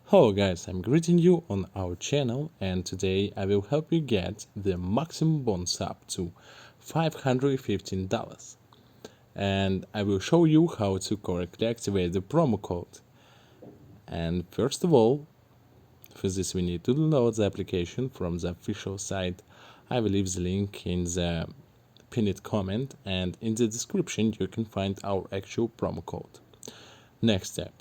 Hello guys, I'm greeting you on our channel, and today I will help you get the maximum bonus up to $515, and I will show you how to correctly activate the promo code. And first of all, for this we need to download the application from the official site. I will leave the link in the pinned comment, and in the description you can find our actual promo code. Next step.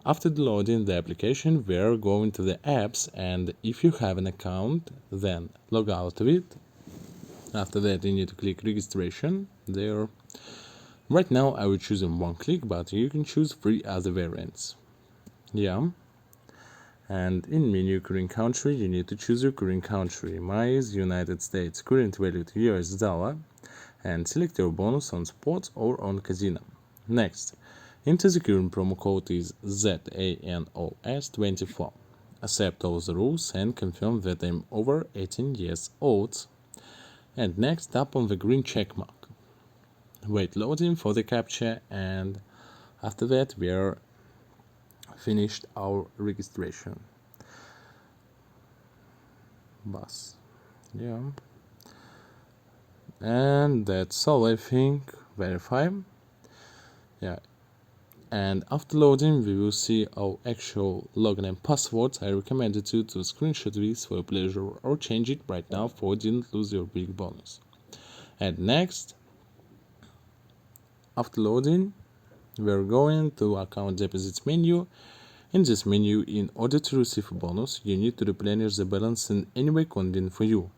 After downloading the application, we are going to the apps, and if you have an account, then log out of it. After that, you need to click registration there. Right now I will choose in one click, but you can choose 3 other variants. And in menu current country, you need to choose your current country. Mine is United States, current value to US dollar, and select your bonus on sports or on casino. Next, enter the current promo code is ZANOS24. Accept all the rules and confirm that I'm over 18 years old. And next, tap on the green check mark. Wait loading for the captcha, and after that we are finished our registration. And that's all, I think. Verify. And after loading, we will see our actual login and password. I recommend you to screenshot this for pleasure or change it right now for didn't lose your big bonus. And next, after loading, we're going to account deposits menu. In this menu, in order to receive a bonus, you need to replenish the balance in any way convenient for you.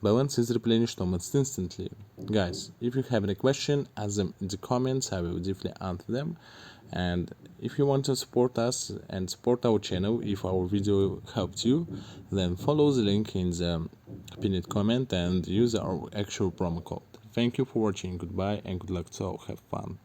Balance is replenished almost instantly. Guys, if you have any question, ask them in the comments. I will definitely answer them. And if you want to support us and support our channel, if our video helped you, then follow the link in the pinned comment and use our actual promo code. Thank you for watching. Goodbye and good luck to all. Have fun.